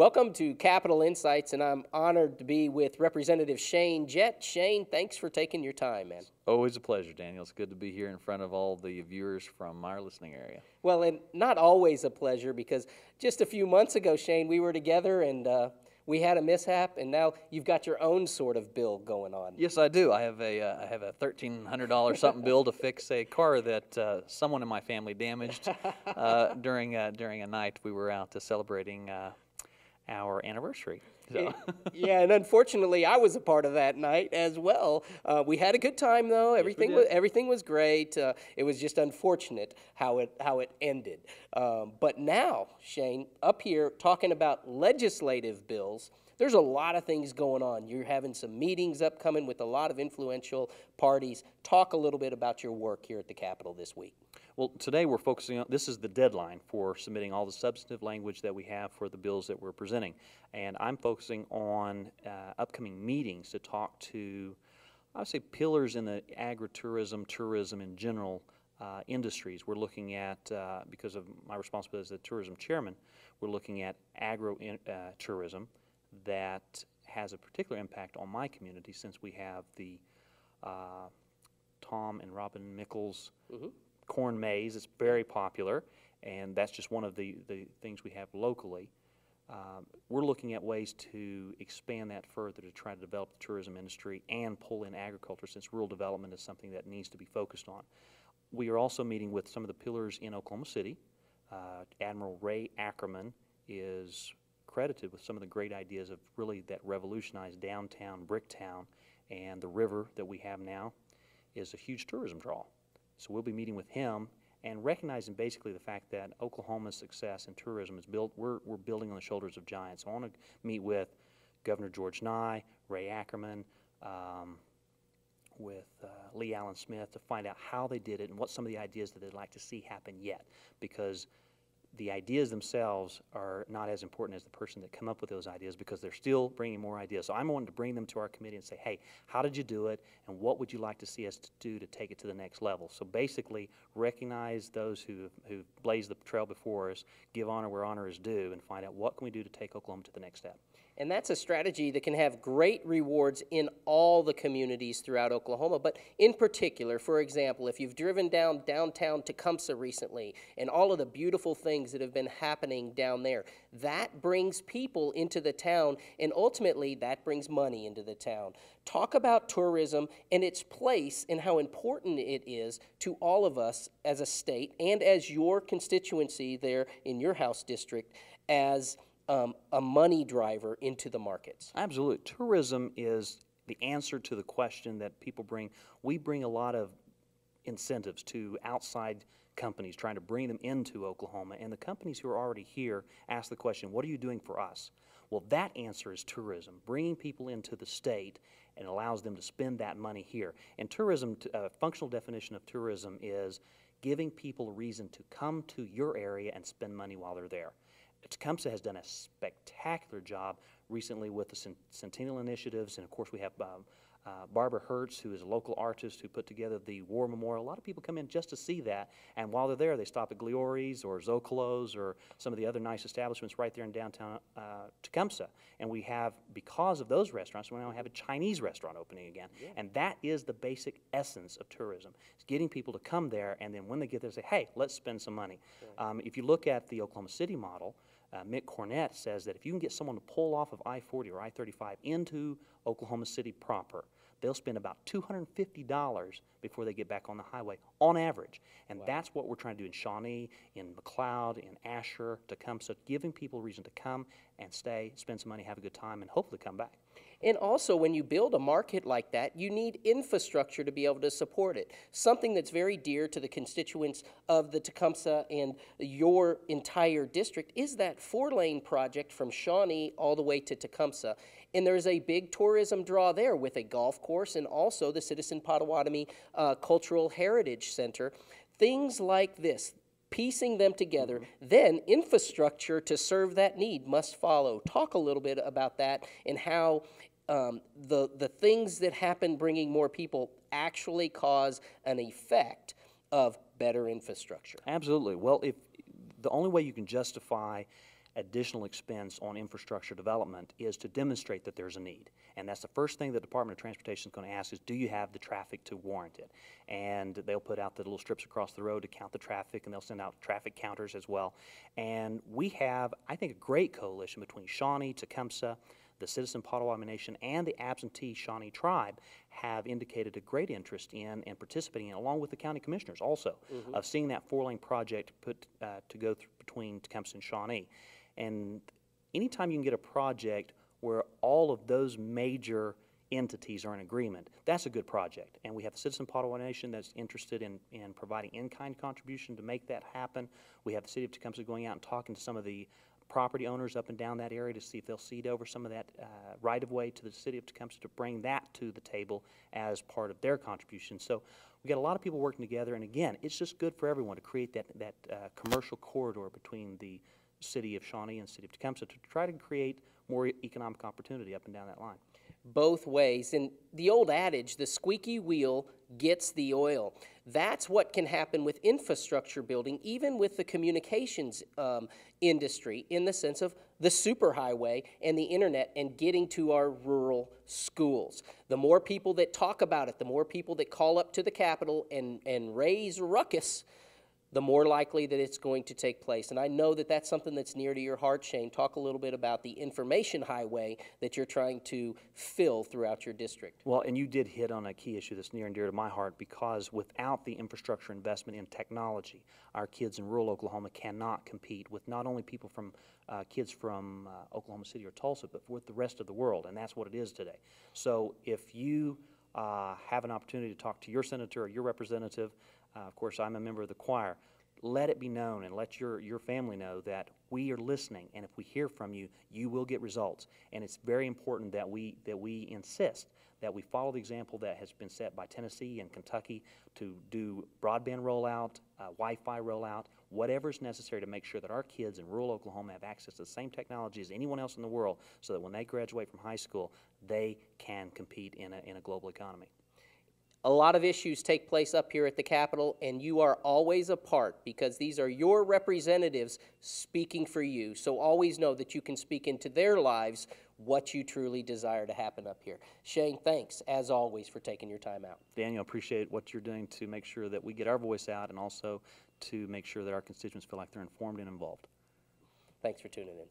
Welcome to Capital Insights, and I'm honored to be with Representative Shane Jett. Shane, thanks for taking your time, man. Always a pleasure, Daniel. It's good to be here in front of all the viewers from our listening area. Well, and not always a pleasure, because just a few months ago, Shane, we were together and we had a mishap, and now you've got your own sort of bill going on. Yes, I do. I have a $1,300 something bill to fix a car that someone in my family damaged during a night we were out celebrating our anniversary. So. Yeah, and unfortunately, I was a part of that night as well. We had a good time, though. Everything was great. It was just unfortunate how it ended. But now, Shane, up here talking about legislative bills, there's a lot of things going on. You're having some meetings upcoming with a lot of influential parties. Talk a little bit about your work here at the Capitol this week. Well, today we're focusing on, this is the deadline for submitting all the substantive language that we have for the bills that we're presenting. And I'm focusing on upcoming meetings to talk to, I would say, pillars in the agritourism, tourism in general industries. We're looking at, because of my responsibility as the tourism chairman, we're looking at agro-tourism that has a particular impact on my community, since we have the Tom and Robin Mickles corn maze. It's very popular, and that's just one of the things we have locally. We're looking at ways to expand that further to try to develop the tourism industry and pull in agriculture, since rural development is something that needs to be focused on. We are also meeting with some of the pillars in Oklahoma City. Admiral Ray Ackerman is credited with some of the great ideas of really that revolutionized downtown Bricktown, and the river that we have now is a huge tourism draw. So we'll be meeting with him and recognizing basically the fact that Oklahoma's success in tourism is built, we're building on the shoulders of giants. So I want to meet with Governor George Nye, Ray Ackerman, with Lee Allen Smith to find out how they did it and what some of the ideas that they'd like to see happen yet, because the ideas themselves are not as important as the person that come up with those ideas, because they're still bringing more ideas. So I'm wanting to bring them to our committee and say, hey, how did you do it, and what would you like to see us to do to take it to the next level? So basically, recognize those who blazed the trail before us, give honor where honor is due, and find out what can we do to take Oklahoma to the next step. And that's a strategy that can have great rewards in all the communities throughout Oklahoma. But in particular, for example, if you've driven down downtown Tecumseh recently and all of the beautiful things that have been happening down there, that brings people into the town, and ultimately that brings money into the town. Talk about tourism and its place and how important it is to all of us as a state and as your constituency there in your House district as a money driver into the markets. Absolutely. Tourism is the answer to the question that people bring. We bring a lot of incentives to outside companies trying to bring them into Oklahoma, and the companies who are already here ask the question, what are you doing for us? Well, that answer is tourism, bringing people into the state and allows them to spend that money here. And tourism, a functional definition of tourism is giving people a reason to come to your area and spend money while they're there. Tecumseh has done a spectacular job recently with the Centennial Initiatives, and of course we have Barbara Hertz, who is a local artist who put together the War Memorial. A lot of people come in just to see that, and while they're there, they stop at Gliori's or Zocalo's or some of the other nice establishments right there in downtown Tecumseh. And we have, because of those restaurants, we now have a Chinese restaurant opening again. Yeah. And that is the basic essence of tourism. It's getting people to come there, and then when they get there, say, hey, let's spend some money. Right. If you look at the Oklahoma City model, Mick Cornett says that if you can get someone to pull off of I-40 or I-35 into Oklahoma City proper, they'll spend about $250 before they get back on the highway, on average. And wow, that's what we're trying to do in Shawnee, in McLeod, in Asher, Tecumseh, giving people a reason to come and stay, spend some money, have a good time, and hopefully come back. And also, when you build a market like that, you need infrastructure to be able to support it. Something that's very dear to the constituents of the Tecumseh and your entire district is that 4-lane project from Shawnee all the way to Tecumseh. And there's a big tourism draw there with a golf course and also the Citizen Potawatomi Cultural Heritage Center. Things like this, piecing them together, then infrastructure to serve that need must follow. Talk a little bit about that and how the things that happen bringing more people actually cause an effect of better infrastructure. Absolutely. Well, if the only way you can justify additional expense on infrastructure development is to demonstrate that there's a need. And that's the first thing the Department of Transportation is going to ask is, do you have the traffic to warrant it? And they'll put out the little strips across the road to count the traffic, and they'll send out traffic counters as well. And we have, I think, a great coalition between Shawnee, Tecumseh, the Citizen Potawatomi Nation, and the absentee Shawnee tribe have indicated a great interest in and participating in, along with the county commissioners also, of seeing that four-lane project put to go through between Tecumseh and Shawnee. And anytime you can get a project where all of those major entities are in agreement, that's a good project. And we have the Citizen Potawatomi Nation that's interested in providing in-kind contribution to make that happen. We have the City of Tecumseh going out and talking to some of the property owners up and down that area to see if they'll cede over some of that right-of-way to the City of Tecumseh to bring that to the table as part of their contribution. So we got a lot of people working together, and again, it's just good for everyone to create that commercial corridor between the City of Shawnee and the City of Tecumseh to try to create more economic opportunity up and down that line. Both ways. And the old adage, the squeaky wheel gets the oil. That's what can happen with infrastructure building, even with the communications industry, in the sense of the superhighway and the internet and getting to our rural schools. The more people that talk about it, the more people that call up to the Capitol and raise ruckus, the more likely that it's going to take place. And I know that that's something that's near to your heart, Shane. Talk a little bit about the information highway that you're trying to fill throughout your district. Well, and you did hit on a key issue that's near and dear to my heart, because without the infrastructure investment in technology, our kids in rural Oklahoma cannot compete with not only people from kids from Oklahoma City or Tulsa, but with the rest of the world, and that's what it is today. So if you have an opportunity to talk to your senator or your representative, of course, I'm a member of the choir. Let it be known and let your family know that we are listening, and if we hear from you, you will get results. And it's very important that we insist that we follow the example that has been set by Tennessee and Kentucky to do broadband rollout, Wi-Fi rollout, whatever is necessary to make sure that our kids in rural Oklahoma have access to the same technology as anyone else in the world, so that when they graduate from high school, they can compete in a global economy. A lot of issues take place up here at the Capitol, and you are always a part, because these are your representatives speaking for you. So always know that you can speak into their lives what you truly desire to happen up here. Shane, thanks, as always, for taking your time out. Daniel, appreciate what you're doing to make sure that we get our voice out, and also to make sure that our constituents feel like they're informed and involved. Thanks for tuning in.